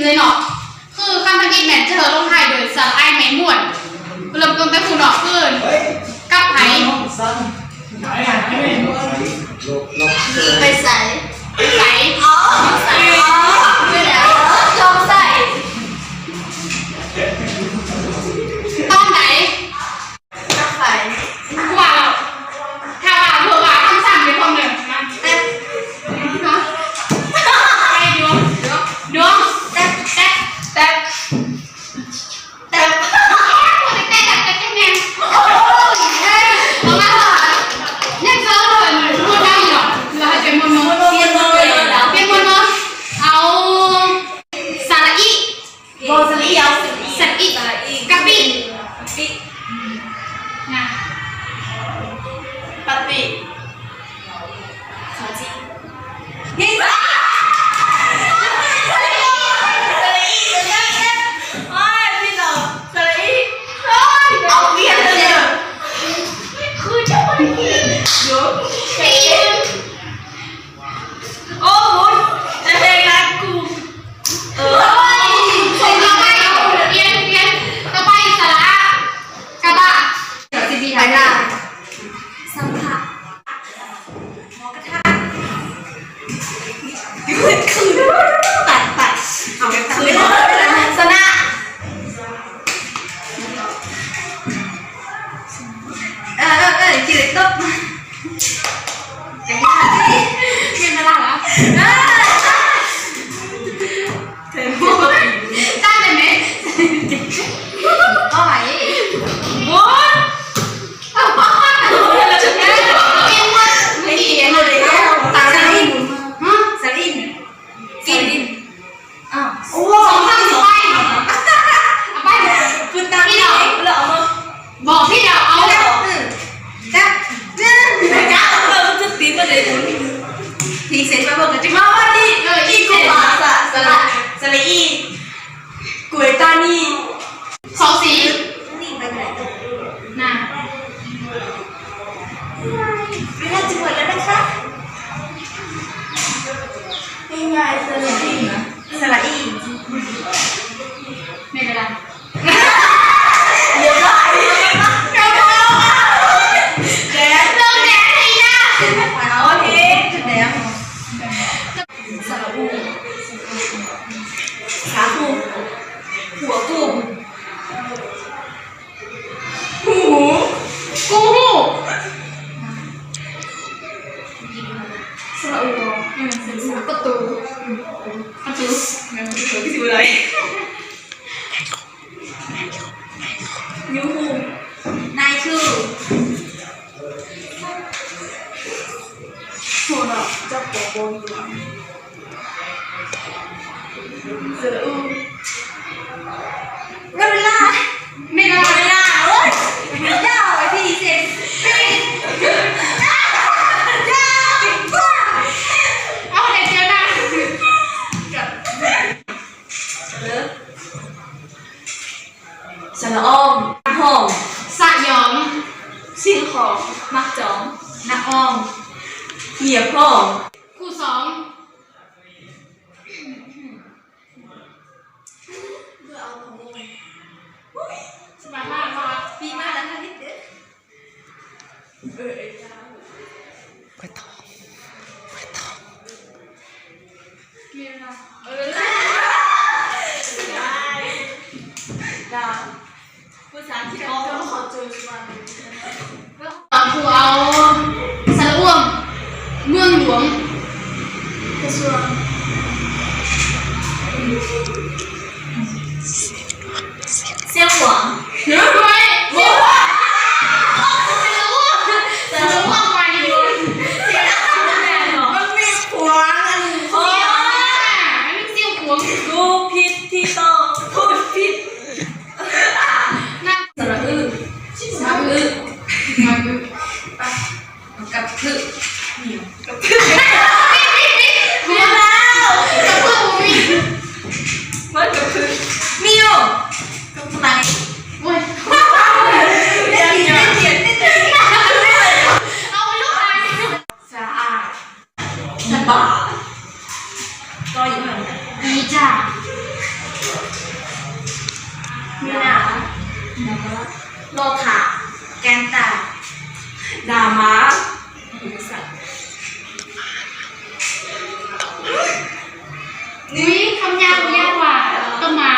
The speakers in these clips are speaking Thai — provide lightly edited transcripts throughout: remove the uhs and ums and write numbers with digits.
เลยเนาะคือคำทำอิฐแมนเจอลงท้ายโดยสระไอแมนม่วนเริ่มต้นแต่ผู้เนาะคือกับไหไปใส่ใส่อ๋อใส่อ๋อไม่ได้ลองใส่ตอนไหนกับไฟว่าถ้าว่าเธอว่าคำสั่งเป็นคนหนึ่งนะเต๊ะไปดวงเต๊ะเต๊ะเต๊ะแม่เอามาเนี่ยเจอเลยพูดได้หรอเราให้เป็นมโนเปลี่ยนมือเป็นมโนเอาสระอีโบสลีเอาสระอีกะปิปินะ ปฏิขอจีนี่สลีโอ้ยพี่น้องสลีเอาเปลี่ยนเลยคือเจ้าคนนี้เดี๋ยวปีนโอ้โหจะเพลงรักกูคนต่อไปเรียนต่อไปสระกระบะเดี๋ยวซีไปถ่าย ละสัมผัสหมอกระทะคือตัดเอาไปคืนสนะกินต๊บอย่างนี้เรียนมาละเหรอเธอได้เลยไหมก็ไหวโอ้ยเอาบ้าเราจะได้เรียนว่าไม่ดีเลยตาลินสลินกินอ้าวโอ้สองข้างสองไปเอาไปคือตาพี่เราเราเอามาบอกพี่เดาเอาจ้าจ้าจ้าเราจะตีมาเลยคุณทีเสร็จมาบอกกันจิมาว่านี่อีกูมาสละอีกุยตานี่ สองสีนี่ไปไหนน่ะเวลาจะหมดแล้วนะคะง่ายๆสละอีสละอีไม่เป็นไรเดี๋ยวได้แดงเริ่มแดงทีนะโอเคแดงสระอูขาคูหัวกูหูกูสระอูประตูที่สิบอะไรยูหูนายคือโหน่ะเจ้าโปโปอยู่สระอูไม่เป็นไรไม่ได้ไม่ได้เอ้ยไม่ได้ไอ้ที่เสร็จเอาเด็กเจอหน้าสระอ้อมห้องสยองสิ่งของมักจองนักอ้อมเหยียบห้องกูสองสบายมากมากดีมากแล้วค่ะนิดเดียวไปต่อมีเวลาดาวภาษาที่เขาขอเจอมากูเอาสระอ้วมเมืองหลวงกระทรวงเสี่ยงหวังเฮ้ยเฮ้ยเฮ้ยสระอ้วมไปดูมันมีขวางโอ้ย ไม่เสี่ยวขวง กูผิดที่ต้องพูดผิดสระอื้อสระอื้อกับพึ่งเหนียวกับพึ่งเมียวแล้วกับพึ่งมีมันกับพึ่งเมียวกับไหนโอ้ยเล่นเขียนเอาไปลูกอะไรสะอาดสบายก็อยู่ห่างกันดีจ้า ดาม้านี่คำยาวยากกว่าต้นหมา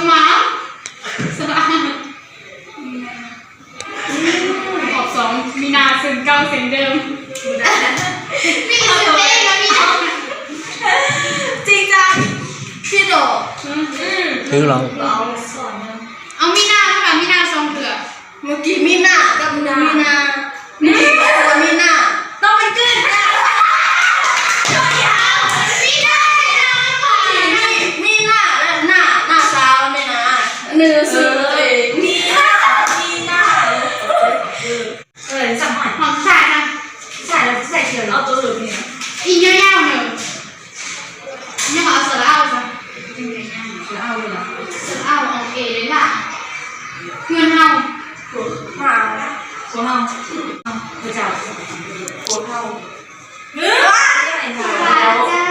หมาสระออก2 มีนาเซนเก้าเซนเดิมมีเซนเต้แล้วมีนา จริงจังพี่โด ถึงเรา เอามีนาใช่ป่ะมีนาทรงเถื่อ เมื่อกี้มีหน้ากับมีนามีหน้าต้องเป็นกึ่งนะ มีหน้าหน้าสาวเนี่ยนะเนื้อซื้อมีหน้าสั่งหอย หอมใส่นะ ใส่แล้วใส่เขียวเอาตัวเหลืองเนี่ย อีเงี้ยาวๆหนึ่งนี่เขาเอาสระเอาซะ เอาเลยเหรอ สระเอาโอเคเลยล่ะเงินเฮา มาโคเฮาพระเจ้าโคเฮาเนื้ออะไรนะ